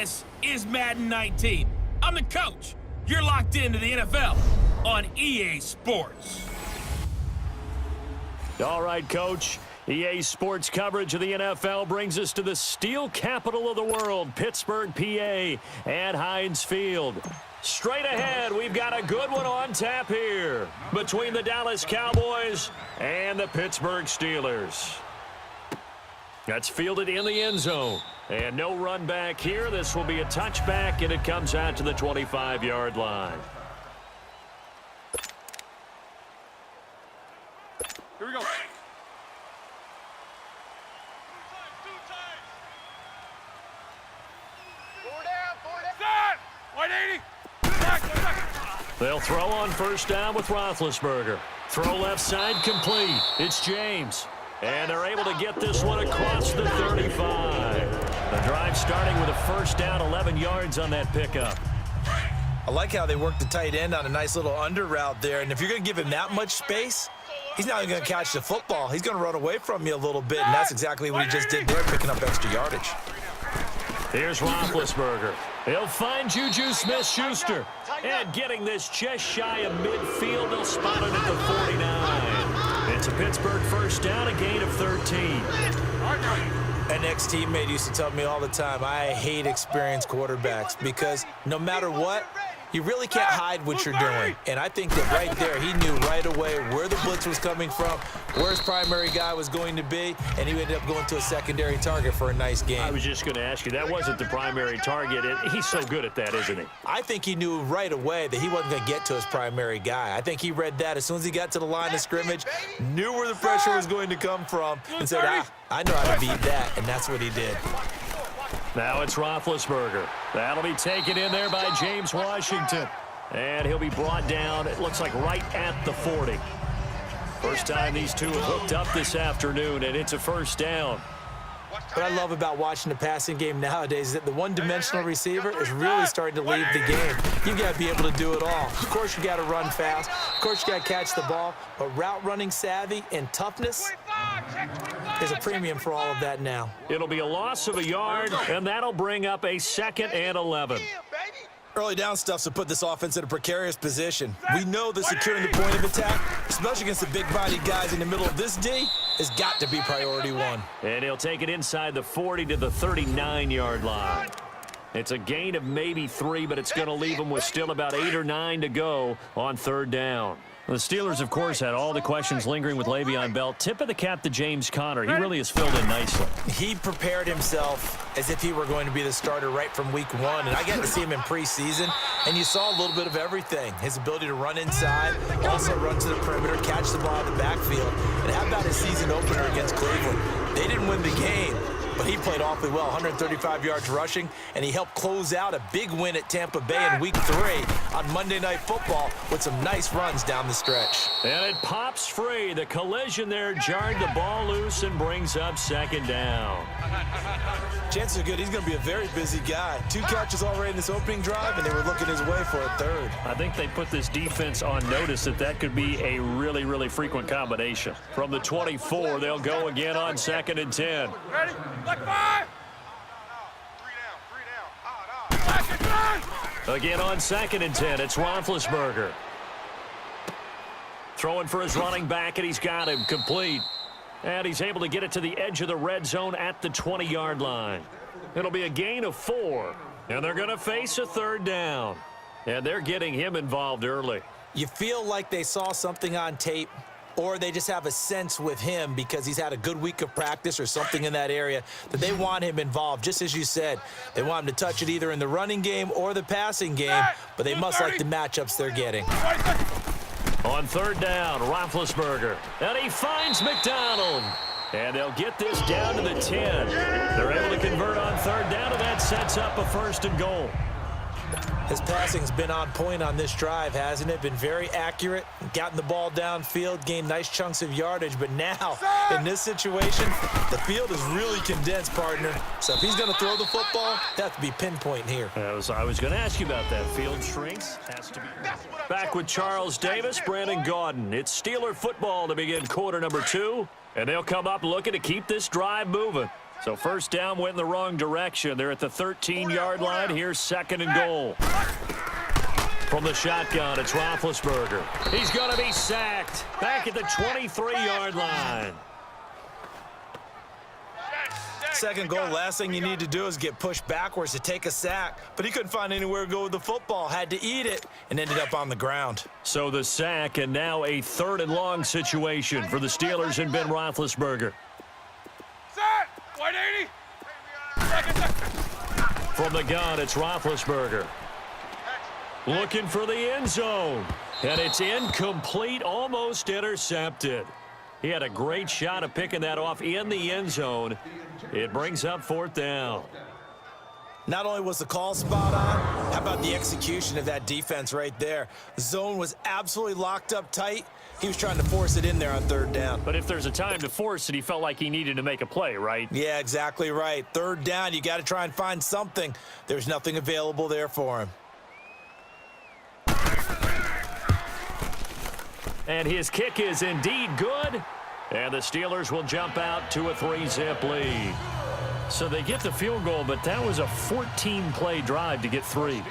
This is Madden 19. I'm the coach. You're locked into the NFL on EA Sports. All right, Coach. EA Sports coverage of the NFL brings us to the steel capital of the world, Pittsburgh, PA, at Heinz Field. Straight ahead, we've got a good one on tap here between the Dallas Cowboys and the Pittsburgh Steelers. That's fielded in the end zone. And no run back here. This will be a touchback, and it comes out to the 25-yard line. Here we go. They'll throw on first down with Roethlisberger. Throw left side complete. It's James. And they're able to get this one across the 35. The drive starting with a first down, 11 yards on that pickup. I like how they work the tight end on a nice little under route there. And if you're going to give him that much space, he's not even going to catch the football. He's going to run away from you a little bit, and that's exactly what he just did there, picking up extra yardage. Here's Roethlisberger. He'll find Juju Smith-Schuster. And getting this just shy of midfield, they'll spot it at the 49. It's a Pittsburgh first down, a gain of 13. An ex-teammate used to tell me all the time, I hate experienced quarterbacks because no matter what, you really can't hide what you're doing. And I think that right there, he knew right away where the blitz was coming from, where his primary guy was going to be, and he ended up going to a secondary target for a nice game. I was just going to ask you, that wasn't the primary target. He's so good at that, isn't he? I think he knew right away that he wasn't going to get to his primary guy. I think he read that as soon as he got to the line of scrimmage, knew where the pressure was going to come from, and said, I know how to beat that, and that's what he did. Now it's Roethlisberger. That'll be taken in there by James Washington. And he'll be brought down, it looks like right at the 40. First time these two have hooked up this afternoon, and it's a first down. What I love about watching the passing game nowadays is that the one-dimensional receiver is really starting to leave the game. You got to be able to do it all. Of course, you got to run fast. Of course, you got to catch the ball. But route running savvy and toughness is a premium for all of that now. It'll be a loss of a yard, and that'll bring up a 2nd and 11. Early down stuff to put this offense in a precarious position. We know that securing the point of attack, especially against the big-bodied guys in the middle of this D, has got to be priority one. And he'll take it inside the 40 to the 39-yard line. It's a gain of maybe 3, but it's going to leave them with still about 8 or 9 to go on third down. The Steelers, of course, had all the questions lingering with Le'Veon Bell. Tip of the cap to James Conner. He really has filled in nicely. He prepared himself as if he were going to be the starter right from week 1. And I got to see him in preseason, and you saw a little bit of everything. His ability to run inside, also run to the perimeter, catch the ball in the backfield. And how about his season opener against Cleveland? They didn't win the game, but he played awfully well, 135 yards rushing, and he helped close out a big win at Tampa Bay in week 3 on Monday Night Football with some nice runs down the stretch. And it pops free. The collision there jarred the ball loose and brings up 2nd down. Chances are good he's going to be a very busy guy. 2 catches already in this opening drive, and they were looking his way for a 3rd. I think they put this defense on notice that could be a really, really frequent combination. From the 24, they'll go again on 2nd and 10. Ready? Like 5. Again on 2nd and 10, it's Roethlisberger. Throwing for his running back, and he's got him complete. And he's able to get it to the edge of the red zone at the 20-yard line. It'll be a gain of 4, and they're going to face a 3rd down. And they're getting him involved early. You feel like they saw something on tape, or they just have a sense with him because he's had a good week of practice or something in that area that they want him involved. Just as you said, they want him to touch it either in the running game or the passing game, but they must like the matchups they're getting. On 3rd down, Roethlisberger. And he finds McDonald. And they'll get this down to the 10. They're able to convert on 3rd down, and that sets up a 1st and goal. His passing's been on point on this drive, hasn't it? Been very accurate, gotten the ball downfield, gained nice chunks of yardage. But now, in this situation, the field is really condensed, partner. So if he's going to throw the football, that to be pinpoint here. I was going to ask you about that. Field shrinks. Has to be. Back with Charles Davis, Brandon Gaudin. It's Steeler football to begin quarter number 2. And they'll come up looking to keep this drive moving. So first down went in the wrong direction. They're at the 13-yard line. Here's second and goal. From the shotgun, it's Roethlisberger. He's going to be sacked back at the 23-yard line. Second goal, last thing you need to do is get pushed backwards to take a sack. But he couldn't find anywhere to go with the football, had to eat it, and ended up on the ground. So the sack, and now a third and long situation for the Steelers and Ben Roethlisberger. Set! 180! From the gun, it's Roethlisberger. Looking for the end zone. And it's incomplete, almost intercepted. He had a great shot of picking that off in the end zone. It brings up fourth down. Not only was the call spot on, how about the execution of that defense right there? The zone was absolutely locked up tight. He was trying to force it in there on third down. But if there's a time to force it, he felt like he needed to make a play, right? Yeah, exactly right. Third down, you got to try and find something. There's nothing available there for him. And his kick is indeed good. And the Steelers will jump out to a 3-zip lead. So they get the field goal, but that was a 14-play drive to get 3. You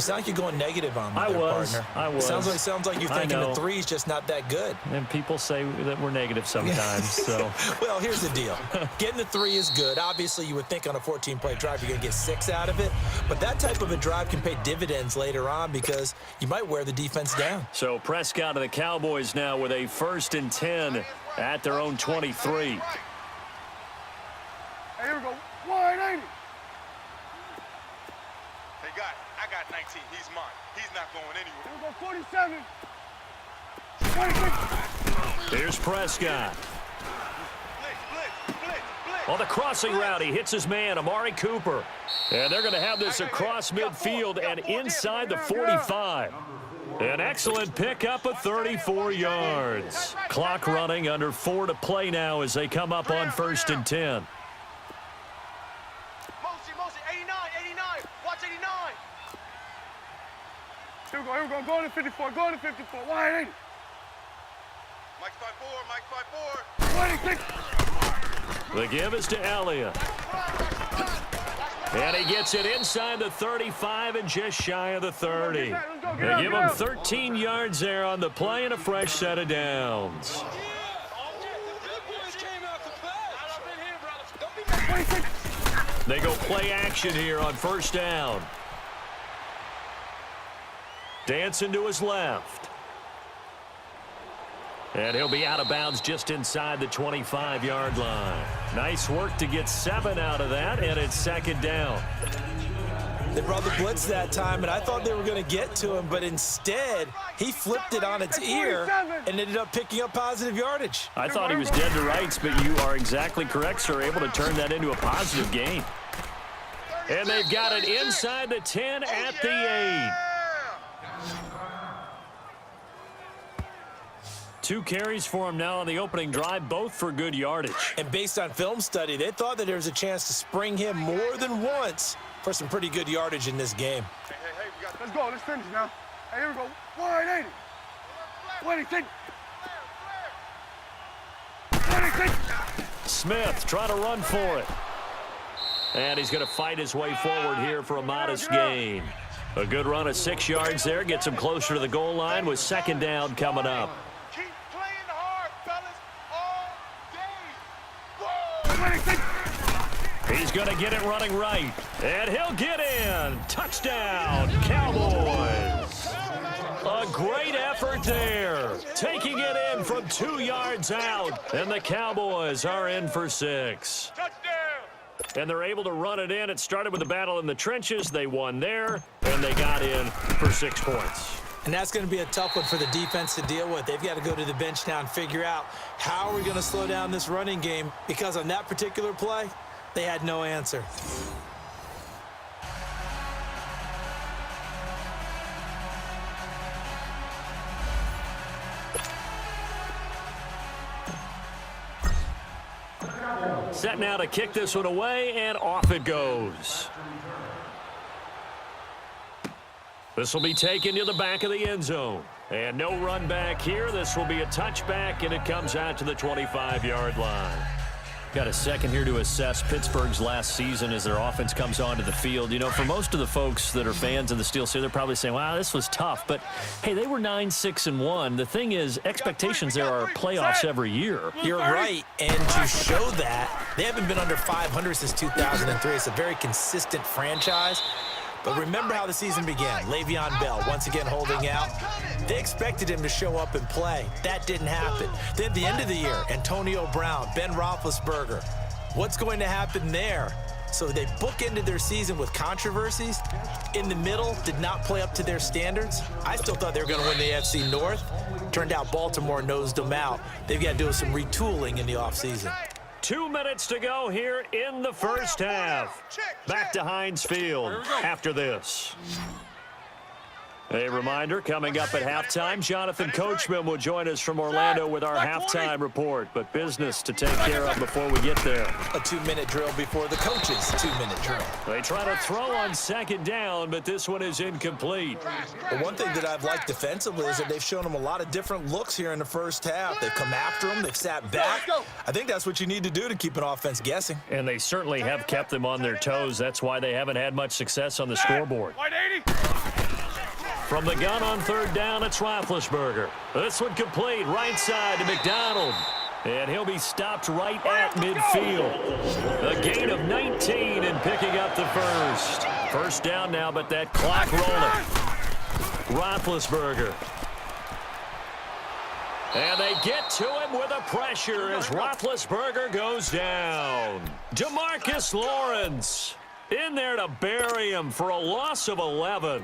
sound like you're going negative on me, partner. I was. Sounds like you're thinking the 3's just not that good. And people say that we're negative sometimes. So, well, here's the deal. Getting the 3 is good. Obviously, you would think on a 14-play drive you're going to get 6 out of it. But that type of a drive can pay dividends later on because you might wear the defense down. So Prescott and the Cowboys now with a 1st and 10 at their own 23. Hey, here we go. 180! Hey, guys, I got 19. He's mine. He's not going anywhere. Here we go, 47. 26. Here's Prescott. Blitz. On the crossing route, he hits his man, Amari Cooper. And they're going to have this across midfield and inside the 45. An excellent pickup of 34 yards. Clock running, under 4 to play now as they come up on 1st and 10. Mosi, 89. Watch 89. Here we go. Go to 54. 180. Mike 5-4. 26. The give is to Elliott. And he gets it inside the 35 and just shy of the 30. They give him 13 yards there on the play and a fresh set of downs. They go play action here on 1st down. Dancing to his left. And he'll be out of bounds just inside the 25-yard line. Nice work to get 7 out of that, and it's 2nd down. They brought the blitz that time, and I thought they were going to get to him, but instead, he flipped it on its ear and ended up picking up positive yardage. I thought he was dead to rights, but you are exactly correct, sir. Able to turn that into a positive gain. And they've got it inside the 10 at the 8. 2 carries for him now on the opening drive, both for good yardage. And based on film study, they thought that there was a chance to spring him more than once for some pretty good yardage in this game. Hey, we got Let's go. Let's finish now. Hey, here we go. 180. 26. 26. Smith trying to run for it. And he's going to fight his way forward here for a modest gain. A good run of 6 yards there. Gets him closer to the goal line with 2nd down coming up. Keep playing hard, fellas, all day. He's going to get it running right. And he'll get in. Touchdown, Cowboys. A great effort there. Taking it in from 2 yards out. And the Cowboys are in for 6. Touchdown. And they're able to run it in. It started with a battle in the trenches. They won there, and they got in for 6 points. And that's going to be a tough one for the defense to deal with. They've got to go to the bench now and figure out how are we going to slow down this running game, because on that particular play, they had no answer. Set now to kick this one away, and off it goes. This will be taken to the back of the end zone. And no run back here. This will be a touchback, and it comes out to the 25-yard line. Got a second here to assess Pittsburgh's last season as their offense comes onto the field. You know, for most of the folks that are fans of the Steel City, they're probably saying, wow, this was tough. But, hey, they were 9-6-1. The thing is, expectations there are playoffs every year. You're right, and to show that, they haven't been under 500 since 2003. It's a very consistent franchise. But remember how the season began. Le'Veon Bell, once again holding out. They expected him to show up and play. That didn't happen. Then at the end of the year, Antonio Brown, Ben Roethlisberger. What's going to happen there? So they bookended their season with controversies. In the middle, did not play up to their standards. I still thought they were going to win the AFC North. Turned out Baltimore nosed them out. They've got to do some retooling in the offseason. 2 minutes to go here in the first half. Back to Heinz Field after this. A reminder, coming up at halftime, Jonathan Coachman will join us from Orlando with our halftime report. But business to take care of before we get there. A 2-minute drill before the coach's 2-minute drill. They try to throw on second down, but this one is incomplete. The one thing that I've liked defensively is that they've shown them a lot of different looks here in the first half. They've come after them. They've sat back. I think that's what you need to do to keep an offense guessing. And they certainly have kept them on their toes. That's why they haven't had much success on the scoreboard. From the gun on third down, it's Roethlisberger. This one complete, right side to McDonald. And he'll be stopped right at midfield. A gain of 19 and picking up the first. First down now, but that clock rolling. Roethlisberger. And they get to him with a pressure as Roethlisberger goes down. DeMarcus Lawrence in there to bury him for a loss of 11.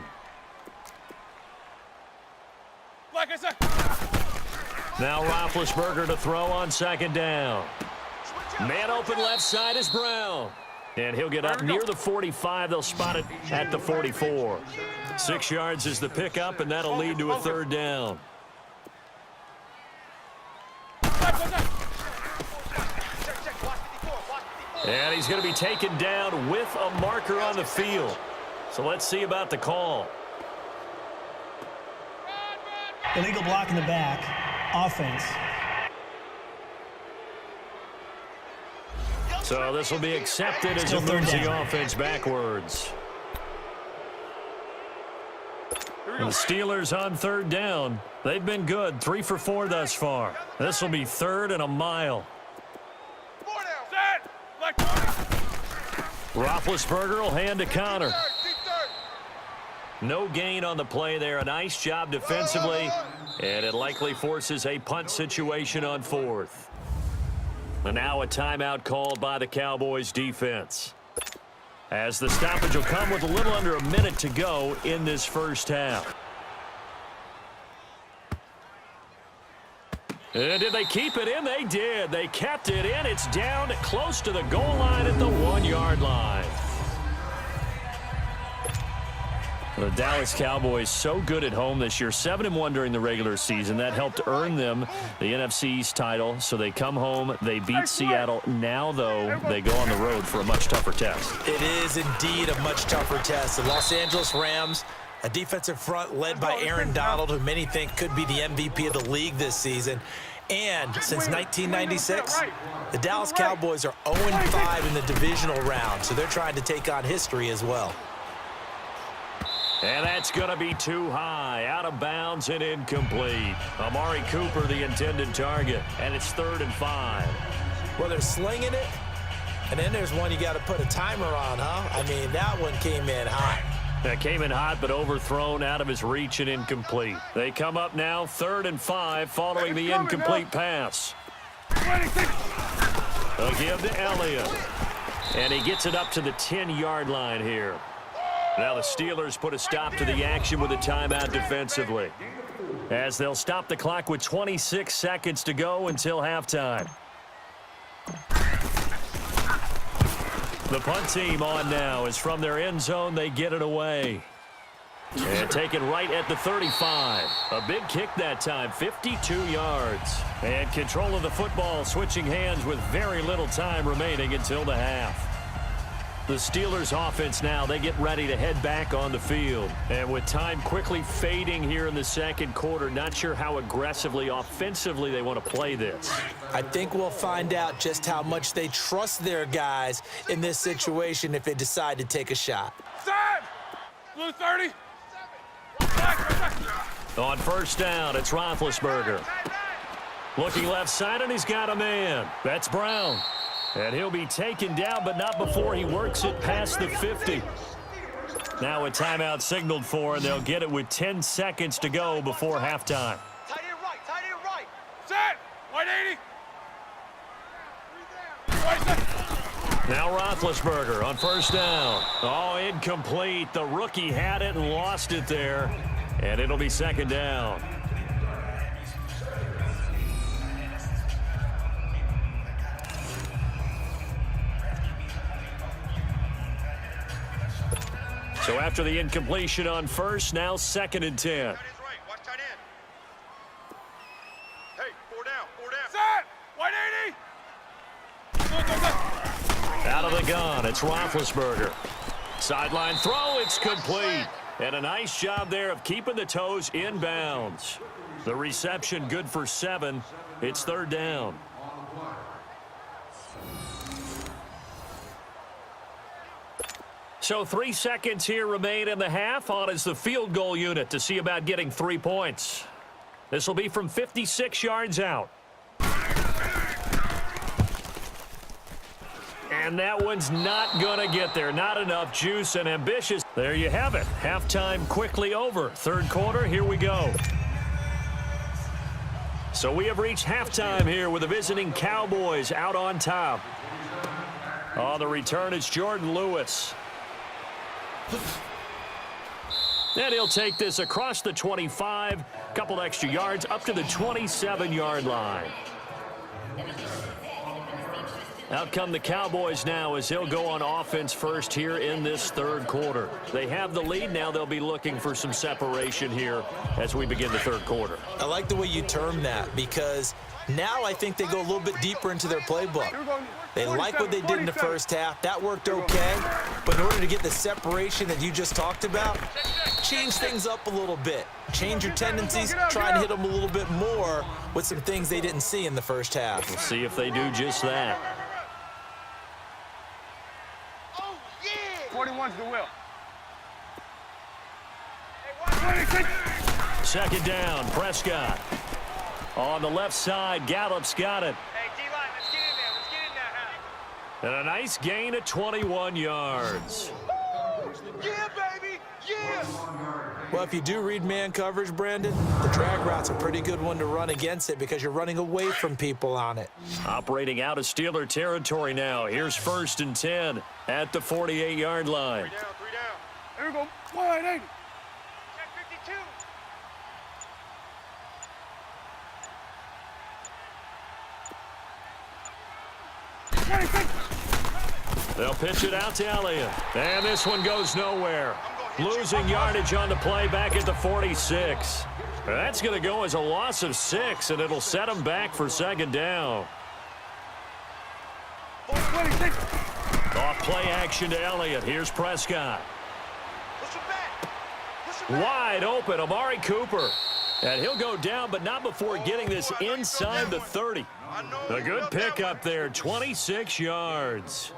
Now Roethlisberger to throw on second down. Man open left side is Brown. And he'll get up near the 45. They'll spot it at the 44. 6 yards is the pickup, and that'll lead to a third down. And he's going to be taken down with a marker on the field. So let's see about the call. Illegal block in the back. Offense. So this will be accepted as it moves the offense backwards. And the Steelers on third down. They've been good. 3 for 4 thus far. This will be third and a mile. Roethlisberger will hand to Connor. No gain on the play there. A nice job defensively. And it likely forces a punt situation on fourth. And now a timeout called by the Cowboys defense. As the stoppage will come with a little under a minute to go in this first half. And did they keep it in? They did. They kept it in. It's down close to the goal line at the 1-yard line. The Dallas Cowboys so good at home this year, 7-1 during the regular season. That helped earn them the NFC East title. So they come home, they beat Seattle. Now, though, they go on the road for a much tougher test. It is indeed a much tougher test. The Los Angeles Rams, a defensive front led by Aaron Donald, who many think could be the MVP of the league this season. And since 1996, the Dallas Cowboys are 0-5 in the divisional round. So they're trying to take on history as well. And that's going to be too high, out of bounds and incomplete. Amari Cooper, the intended target, and it's 3rd and 5. Well, they're slinging it, and then there's one you got to put a timer on, huh? I mean, that one came in hot. That came in hot, but overthrown out of his reach and incomplete. They come up now 3rd and 5 following the incomplete pass. A give to Elliott. And he gets it up to the 10-yard line here. Now the Steelers put a stop to the action with a timeout defensively, as they'll stop the clock with 26 seconds to go until halftime. The punt team on now is from their end zone. They get it away. And taken right at the 35. A big kick that time, 52 yards. And control of the football switching hands with very little time remaining until the half. The Steelers offense now, they get ready to head back on the field. And with time quickly fading here in the second quarter, not sure how aggressively, offensively they want to play this. I think we'll find out just how much they trust their guys in this situation if they decide to take a shot. Side! Blue 30. On first down, it's Roethlisberger. Looking left side, and he's got a man. That's Brown. And he'll be taken down, but not before he works it past the 50. Now a timeout signaled for, and they'll get it with 10 seconds to go before halftime. Tight end right, tight end right. Set! 180. Now Roethlisberger on first down. Oh, incomplete. The rookie had it and lost it there. And it'll be second down. So after the incompletion on first, now second and 10. Tight end's right, watch tight end. Hey, four down. Set! 180. Out of the gun, it's Roethlisberger. Sideline throw, it's complete. And a nice job there of keeping the toes in bounds. The reception good for 7. It's third down. So 3 seconds here remain in the half. On is the field goal unit to see about getting 3 points. This will be from 56 yards out. And that one's not going to get there. Not enough juice and ambitious. There you have it. Halftime quickly over. Third quarter, here we go. So we have reached halftime here with the visiting Cowboys out on top. On the return, it's Jordan Lewis. And he'll take this across the 25, a couple extra yards up to the 27-yard line. Out come the Cowboys now as he'll go on offense first here in this third quarter. They have the lead. Now they'll be looking for some separation here as we begin the third quarter. I like the way you term that because now I think they go a little bit deeper into their playbook. They like what they did in the first half. That worked okay. But in order to get the separation that you just talked about, change things up a little bit. Change your tendencies. Try and hit them a little bit more with some things they didn't see in the first half. We'll see if they do just that. 41's the will. Second down, Prescott. On the left side, Gallup's got it. Hey, D-line, let's get in there. Let's get in there, huh? And a nice gain of 21 yards. Yeah, baby, yeah. Well, if you do read man coverage, Brandon, the drag route's a pretty good one to run against it because you're running away from people on it. Operating out of Steeler territory now. Here's first and 10 at the 48-yard line. 3 down. Here we go. 180. Check 52. They'll pitch it out to Elliott. And this one goes nowhere. Losing yardage on the play back at the 46. That's going to go as a loss of 6, and it'll set them back for second down. Off play action to Elliott. Here's Prescott. Wide open, Amari Cooper. And he'll go down, but not before getting this inside the 30. A good pickup there, 26 yards.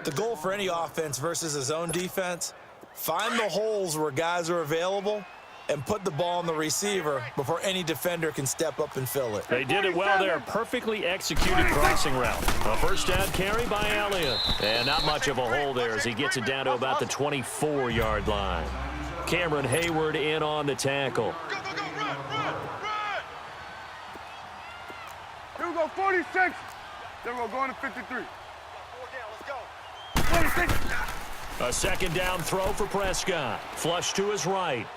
The goal for any offense versus a zone defense, find the holes where guys are available and put the ball on the receiver before any defender can step up and fill it. They did it well there. Perfectly executed crossing route. A first down carry by Elliott. And not much of a hole there as he gets it down to about the 24-yard line. Cameron Hayward in on the tackle. Go, go, go, run, run, run. Here we go, 46. Then we're going to 53. 4 down, let's go. 46. A second down throw for Prescott. Flush to his right.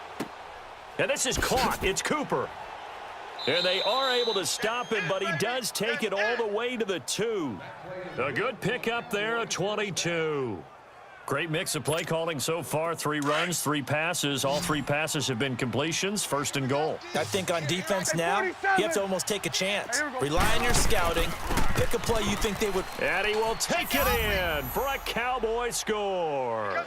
And this is caught. It's Cooper. And they are able to stop it, but he does take it all the way to the 2. A good pickup there, a 22. Great mix of play calling so far. 3 runs, 3 passes. All 3 passes have been completions. First and goal. I think on defense now, you have to almost take a chance. Rely on your scouting, Pick a play you think they would. And he will take it in for a Cowboy score.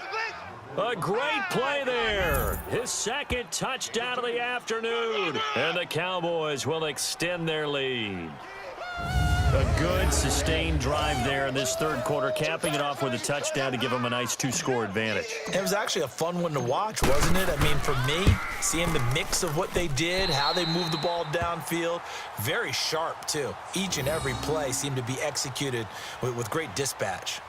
A great play there. His second touchdown of the afternoon. And the Cowboys will extend their lead. A good, sustained drive there in this third quarter, capping it off with a touchdown to give them a nice 2-score advantage. It was actually a fun one to watch, wasn't it? I mean, for me, seeing the mix of what they did, how they moved the ball downfield, very sharp, too. Each and every play seemed to be executed with great dispatch.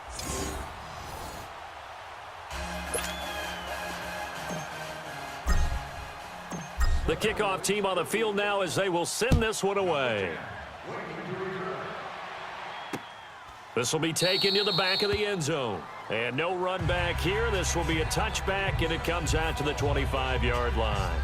The kickoff team on the field now as they will send this one away. This will be taken to the back of the end zone. And no run back here. This will be a touchback, and it comes out to the 25-yard line.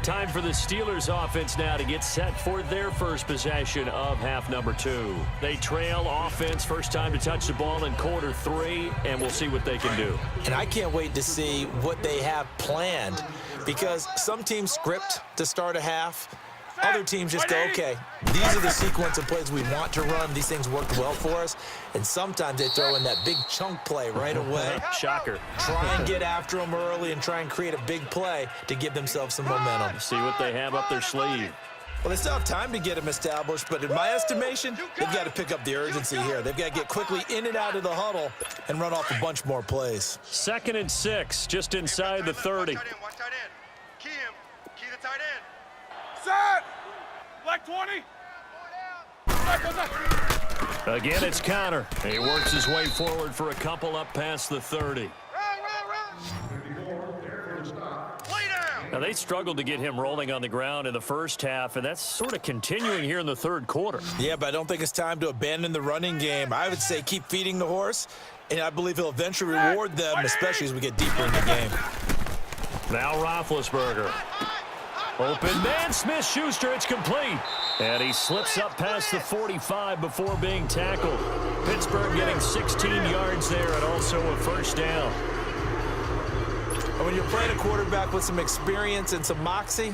Time for the Steelers offense now to get set for their first possession of half number 2. They trail offense, first time to touch the ball in quarter 3, and we'll see what they can do. And I can't wait to see what they have planned, because some teams script to start a half. Other teams just go, okay, these are the sequence of plays we want to run. These things worked well for us. And sometimes they throw in that big chunk play right away. Shocker. Try and get after them early and try and create a big play to give themselves some momentum. See what they have up their sleeve. Well, they still have time to get them established, but in my estimation, they've got to pick up the urgency here. They've got to get quickly in and out of the huddle and run off a bunch more plays. 2nd and 6, just inside the 30. Watch tight end. Key him. Key the tight end. Set! Black 20. Again, it's Connor. He works his way forward for a couple up past the 30. Now, they struggled to get him rolling on the ground in the first half, and that's sort of continuing here in the third quarter. Yeah, but I don't think it's time to abandon the running game. I would say keep feeding the horse, and I believe he'll eventually reward them, especially as we get deeper in the game. Now Roethlisberger. Open man, Smith-Schuster, it's complete. And he slips up past the 45 before being tackled. Pittsburgh getting 16 yards there and also a first down. And when you're playing a quarterback with some experience and some moxie,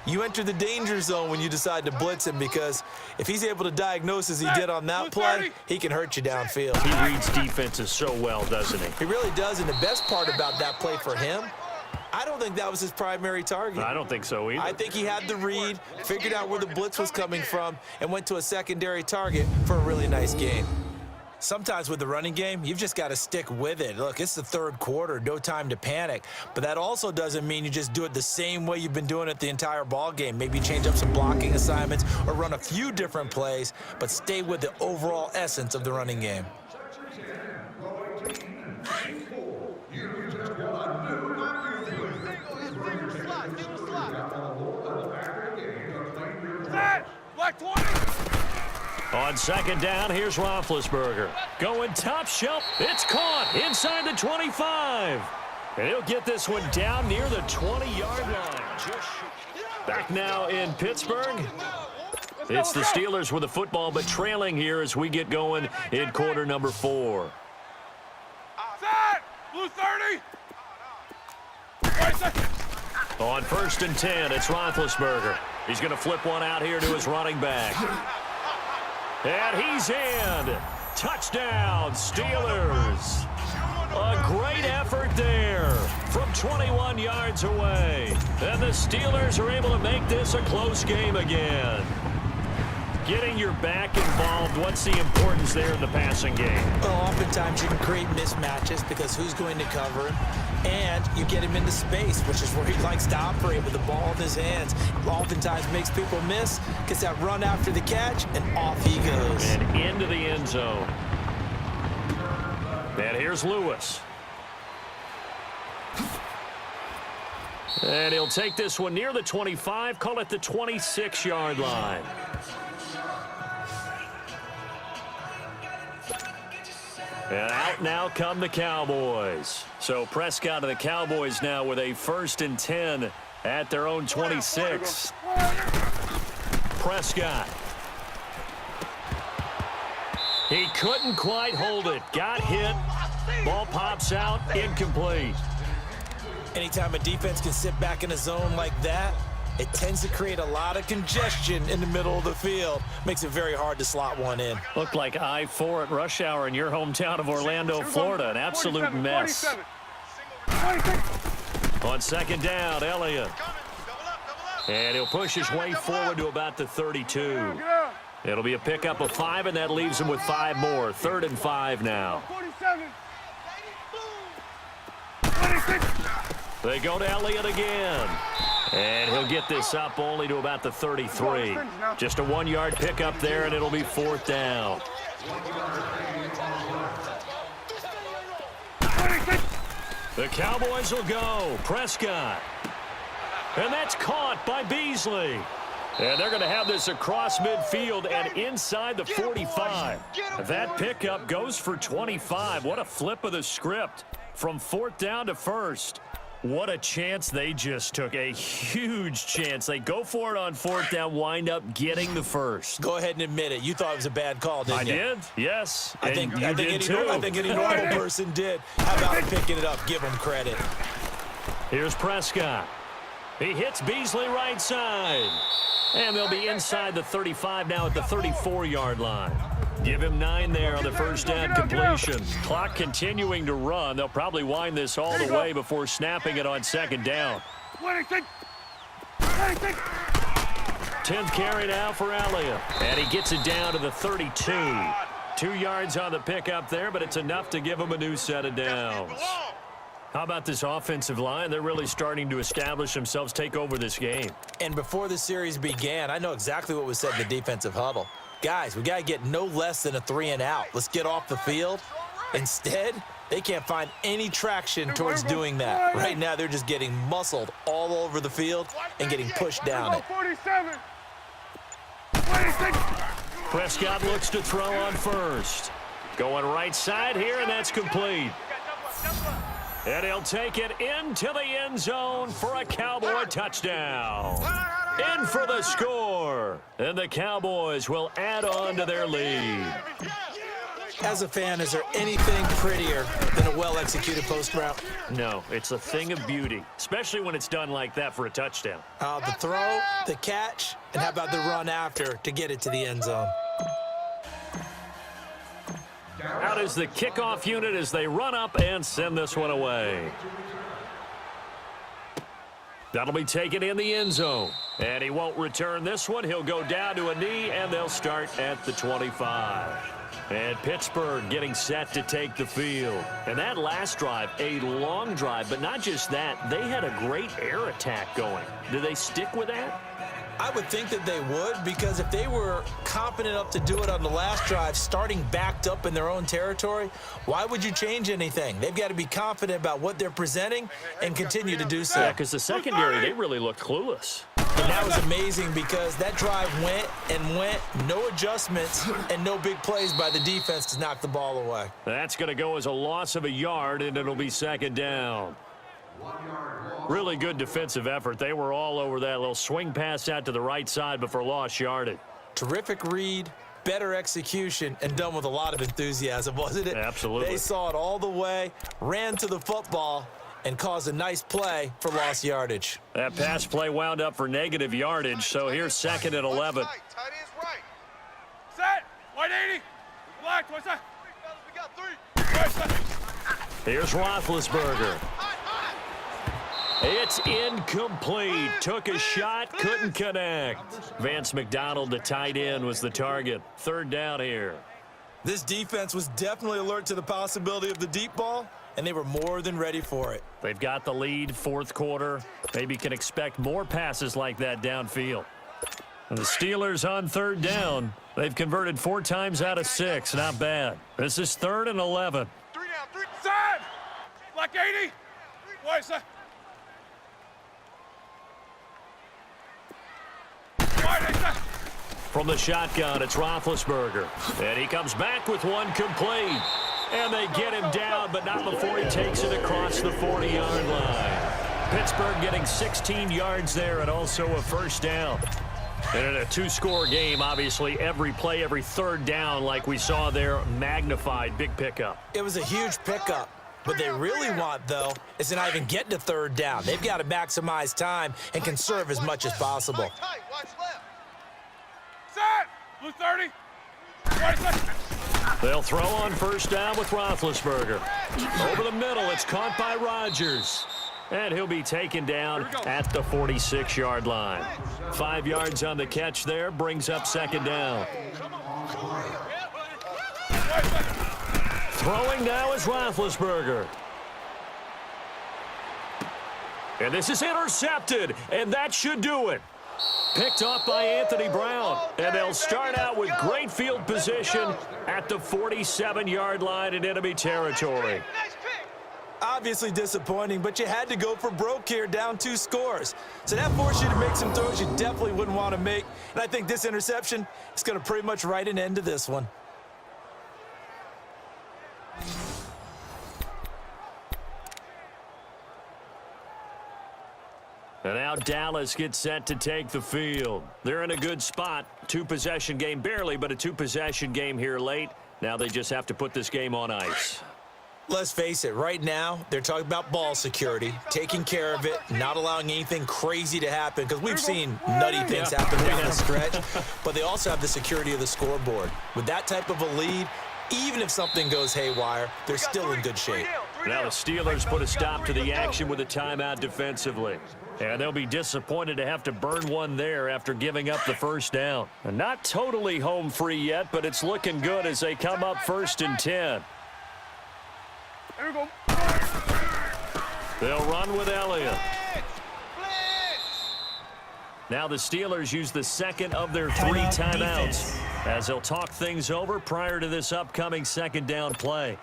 you enter the danger zone when you decide to blitz him, because if he's able to diagnose as he did on that play, he can hurt you downfield. He reads defenses so well, doesn't he? He really does, and the best part about that play for him, I don't think that was his primary target. I don't think so either. I think he had the read, figured out where the blitz was coming from, and went to a secondary target for a really nice gain. Sometimes with the running game, you've just got to stick with it. Look, it's the third quarter, no time to panic. But that also doesn't mean you just do it the same way you've been doing it the entire ball game. Maybe change up some blocking assignments or run a few different plays, but stay with the overall essence of the running game. Black 20. On second down, here's Roethlisberger. Going top shelf. It's caught inside the 25. And he'll get this one down near the 20-yard line. Back now in Pittsburgh. It's the Steelers with the football, but trailing here as we get going in quarter number 4. Set! Blue 30. On 1st and 10, it's Roethlisberger. He's going to flip one out here to his running back. And he's in. Touchdown, Steelers. A great effort there from 21 yards away. And the Steelers are able to make this a close game again. Getting your back involved, what's the importance there in the passing game? Well, oftentimes you can create mismatches because who's going to cover him, and you get him into space, which is where he likes to operate with the ball in his hands. Oftentimes makes people miss, gets that run after the catch, and off he goes. And into the end zone. And here's Lewis. And he'll take this one near the 25, call it the 26-yard line. And out now come the Cowboys. So Prescott and the Cowboys now with a 1st and 10 at their own 26. Prescott. He couldn't quite hold it. Got hit. Ball pops out. Incomplete. Anytime a defense can sit back in a zone like that, It tends to create a lot of congestion in the middle of the field. Makes it very hard to slot one in. Looked like I-4 at rush hour in your hometown of Orlando, Florida. An absolute mess. 27. On second down, Elliott. And he'll push his way forward to about the 32. It'll be a pickup of 5, and that leaves him with 5 more. 3rd and 5 now. 47. 26. They go to Elliott again. And he'll get this up only to about the 33. Just a 1-yard pickup there, and it'll be 4th down. 26. The Cowboys will go. Prescott. And that's caught by Beasley. And they're going to have this across midfield and inside the 45. That pickup goes for 25. What a flip of the script from 4th down to 1st. What a chance they just took. A huge chance. They go for it on 4th down, wind up getting the 1st. Go ahead and admit it. You thought it was a bad call, didn't you? I did, yes. I think any normal person did. How about picking it up? Give them credit. Here's Prescott. He hits Beasley right side. And they'll be inside the 35 now at the 34-yard line. Give him 9 there on the first down completion. Clock continuing to run. They'll probably wind this all the way before snapping it on second down. 26. 26. 10th carry now for Elliott. And he gets it down to the 32. 2 yards on the pickup there, but it's enough to give him a new set of downs. How about this offensive line? They're really starting to establish themselves, take over this game. And before the series began, I know exactly what was said in the defensive huddle. Guys, we got to get no less than a 3 and out. Let's get off the field. Instead, they can't find any traction towards doing that. Right now, they're just getting muscled all over the field and getting pushed down it. 47. 26. Prescott looks to throw on first. Going right side here, and that's complete. And he'll take it into the end zone for a Cowboy touchdown. In for the score. And the Cowboys will add on to their lead. As a fan, is there anything prettier than a well-executed post route? No, it's a thing of beauty, especially when it's done like that for a touchdown. The throw, the catch, and how about the run after to get it to the end zone? Out is the kickoff unit as they run up and send this one away. That'll be taken in the end zone. And he won't return this one. He'll go down to a knee, and they'll start at the 25. And Pittsburgh getting set to take the field. And that last drive, a long drive, but not just that. They had a great air attack going. Do they stick with that? I would think that they would, because if they were confident enough to do it on the last drive, starting backed up in their own territory, why would you change anything? They've got to be confident about what they're presenting and continue to do so. Yeah, because the secondary, they really looked clueless. And that was amazing because that drive went and went, no adjustments and no big plays by the defense to knock the ball away. That's going to go as a loss of a yard, and it'll be second down. Really good defensive effort. They were all over that little swing pass out to the right side before lost yardage. Terrific read, better execution, and done with a lot of enthusiasm, wasn't it? Absolutely. They saw it all the way, ran to the football, and caused a nice play for lost yardage. That pass play wound up for negative yardage, so here's second and 11. Tight end's right. Set. 180. Black. What's that? We got 3. Here's Roethlisberger. It's incomplete. Took a shot, couldn't connect. Vance McDonald, the tight end, was the target. Third down here. This defense was definitely alert to the possibility of the deep ball, and they were more than ready for it. They've got the lead, fourth quarter. Maybe can expect more passes like that downfield. And the Steelers on third down. They've converted 4 times out of 6. Not bad. This is 3rd and 11. 3 down, 3. Set. Black 80. Why is that? From the shotgun, it's Roethlisberger. And he comes back with one complete. And they get him down, but not before he takes it across the 40-yard line. Pittsburgh getting 16 yards there and also a first down. And in a 2-score game, obviously, every play, every third down, like we saw there, magnified, big pickup. It was a huge pickup. What they really want, though, is to not even get to third down. They've got to maximize time and conserve as much as possible. Watch left. Set. Blue 30. 20 seconds. They'll throw on first down with Roethlisberger. Over the middle, it's caught by Rodgers. And he'll be taken down at the 46-yard line. 5 yards on the catch there, brings up second down. Throwing now is Roethlisberger. And this is intercepted, and that should do it. Picked off by Anthony Brown, and they'll start out with great field position at the 47-yard line in enemy territory. Obviously disappointing, but you had to go for broke here, down 2 scores. So that forced you to make some throws you definitely wouldn't want to make. And I think this interception is going to pretty much write an end to this one. And now Dallas gets set to take the field. They're in a good spot. 2-possession game, barely, but a 2-possession game here late. Now they just have to put this game on ice. Let's face it, right now, they're talking about ball security, taking care of it, not allowing anything crazy to happen, because we've seen nutty things happen down the stretch, but they also have the security of the scoreboard. With that type of a lead, even if something goes haywire, they're still in good shape. Now the Steelers put a stop to the action with a timeout defensively. And they'll be disappointed to have to burn one there after giving up the first down. And not totally home free yet, but it's looking good as they come up 1st and 10. Here we go. They'll run with Elliott. Now the Steelers use the second of their 3 timeouts as they'll talk things over prior to this upcoming second down play.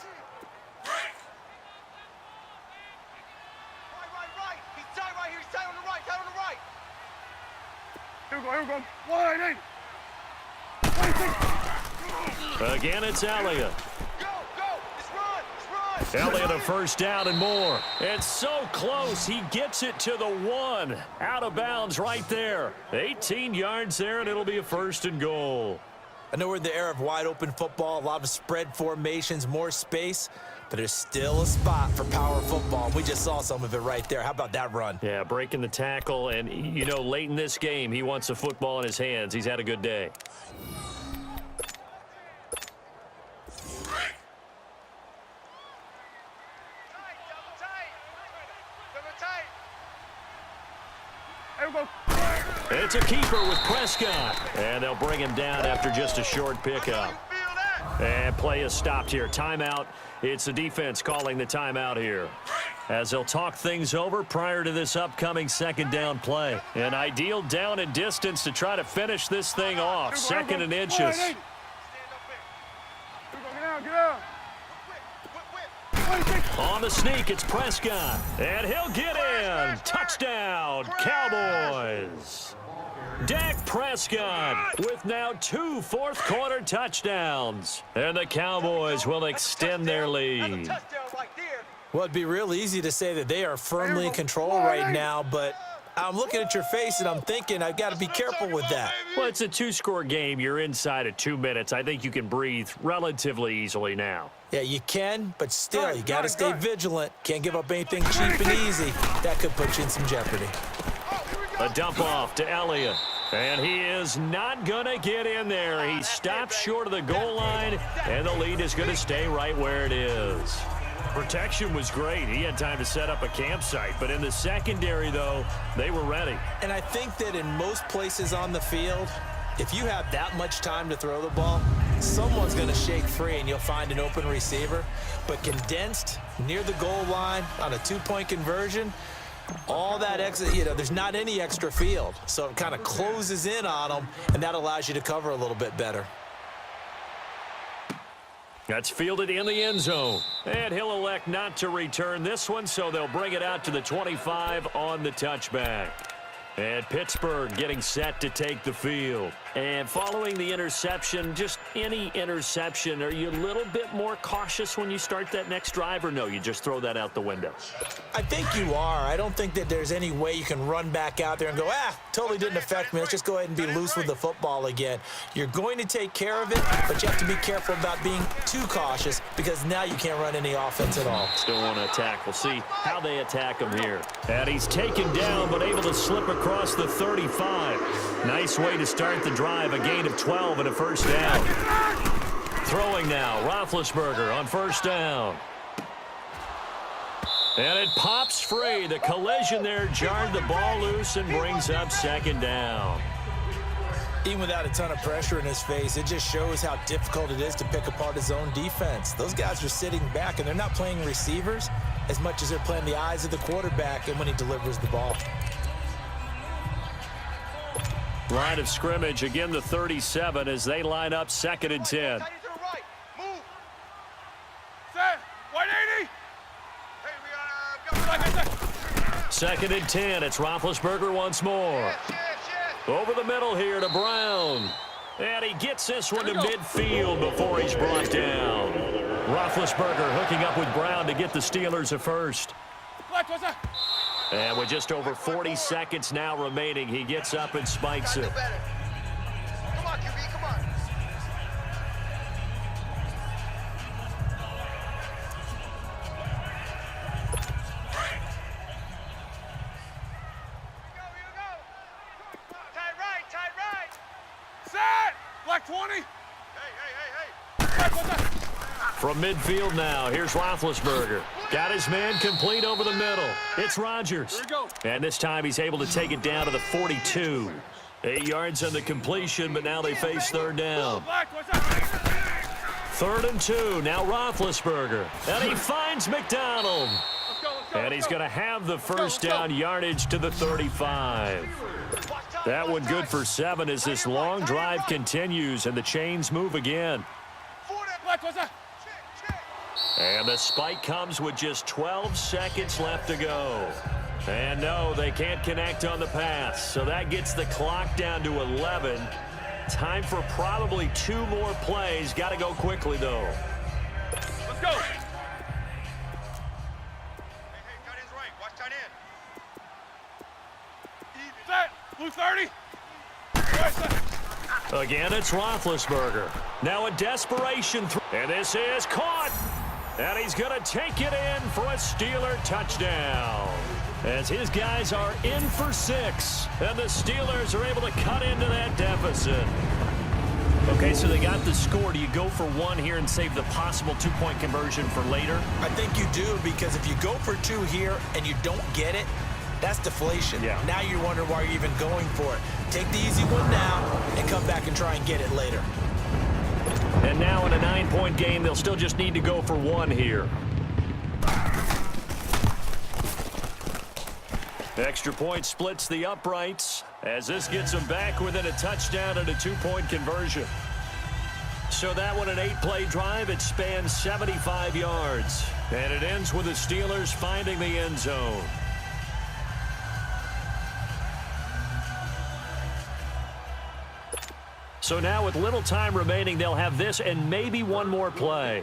Here we go. Wide 8. Again, it's Elliott. Go. Let's run. Elliott a first down and more. It's so close. He gets it to the 1. Out of bounds right there. 18 yards there, and it'll be a 1st and goal. I know we're in the era of wide-open football, a lot of spread formations, more space, but there's still a spot for power football. We just saw some of it right there. How about that run? Yeah, breaking the tackle, and, you know, late in this game, he wants the football in his hands. He's had a good day. Here we go. It's a keeper with Prescott, and they'll bring him down after just a short pickup. And play is stopped here. Timeout. It's the defense calling the timeout here as they'll talk things over prior to this upcoming second down play. An ideal down and distance to try to finish this thing off. 2nd and inches. Here we go. Get out. On the sneak, it's Prescott. And he'll get in. Touchdown, Cowboys. Dak Prescott with now 2 fourth-quarter touchdowns. And the Cowboys will extend their lead. Well, it'd be real easy to say that they are firmly in control right now, but I'm looking at your face and I'm thinking I've got to be careful with that. Well, it's a 2-score game. You're inside of 2 minutes. I think you can breathe relatively easily now. Yeah, you can, but still, you got to stay vigilant. Can't give up anything cheap and easy. That could put you in some jeopardy. A dump off to Elliott. And he is not going to get in there. He stops short of the goal line, and the lead is going to stay right where it is. Protection was great. He had time to set up a campsite. But in the secondary, though, they were ready. And I think that in most places on the field, if you have that much time to throw the ball, someone's going to shake free and you'll find an open receiver. But condensed near the goal line on a 2-point conversion, all that extra, there's not any extra field. So it kind of closes in on them, and that allows you to cover a little bit better. That's fielded in the end zone. And he'll elect not to return this one, so they'll bring it out to the 25 on the touchback. And Pittsburgh getting set to take the field. And following the interception, just any interception, are you a little bit more cautious when you start that next drive, or no, you just throw that out the window? I think you are. I don't think that there's any way you can run back out there and go, totally didn't affect me. Let's just go ahead and be loose with the football again. You're going to take care of it, but you have to be careful about being too cautious because now you can't run any offense at all. Still want to attack. We'll see how they attack him here. And he's taken down, but able to slip across the 35. Nice way to start the drive, a gain of 12 and a first down. Throwing now, Roethlisberger on first down. And it pops free. The collision there jarred the ball loose and brings up second down. Even without a ton of pressure in his face, it just shows how difficult it is to pick apart his own defense. Those guys are sitting back, and they're not playing receivers as much as they're playing the eyes of the quarterback and when he delivers the ball. Line of scrimmage, again the 37 as they line up 2nd and 10. Second and 10, it's Roethlisberger once more. Over the middle here to Brown. And he gets this one to midfield before he's brought down. Roethlisberger hooking up with Brown to get the Steelers a first. And with just over 40 seconds now remaining, he gets up and spikes it. Come on, QB, come on. Tight right. Set! Black 20. Hey. From midfield now, here's Roethlisberger. Got his man complete over the middle. It's Rodgers. And this time he's able to take it down to the 42. 8 yards on the completion, but now they face third down. 3rd and 2, now Roethlisberger. And he finds McDonald. And he's going to have the first down yardage to the 35. That one good for 7 as this long drive continues and the chains move again. And the spike comes with just 12 seconds left to go. And no, they can't connect on the pass. So that gets the clock down to 11. Time for probably 2 more plays. Got to go quickly, though. Let's go. Hey, tight end's right. Watch tight end. Set. Blue 30. Again, it's Roethlisberger. Now a desperation throw. And this is caught. And he's going to take it in for a Steeler touchdown. As his guys are in for 6. And the Steelers are able to cut into that deficit. Okay, so they got the score. Do you go for 1 here and save the possible 2-point conversion for later? I think you do, because if you go for 2 here and you don't get it, that's deflation. Yeah. Now you wonder why you're even going for it. Take the easy one now and come back and try and get it later. And now in a 9-point game, they'll still just need to go for 1 here. Extra point splits the uprights as this gets them back within a touchdown and a 2-point conversion. So that one, an 8-play drive, it spans 75 yards. And it ends with the Steelers finding the end zone. So now with little time remaining, they'll have this and maybe 1 more play.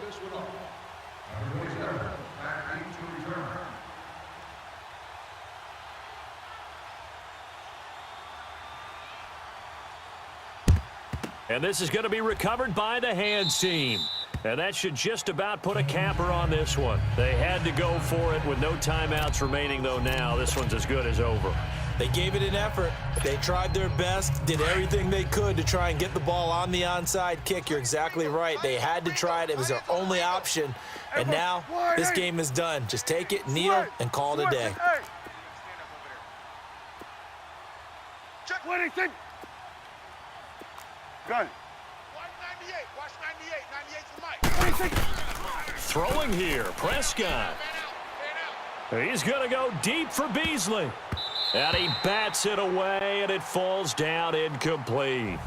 And this is going to be recovered by the hands team. And that should just about put a capper on this one. They had to go for it with no timeouts remaining, though now. This one's as good as over. They gave it an effort. They tried their best, did everything they could to try and get the ball on the onside kick. You're exactly right. They had to try it. It was their only option. And now this game is done. Just take it, kneel, and call it a day. Check 118. Gun. Watch 98. 98 for Mike. Throwing here, Prescott. He's going to go deep for Beasley. And he bats it away, and it falls down incomplete.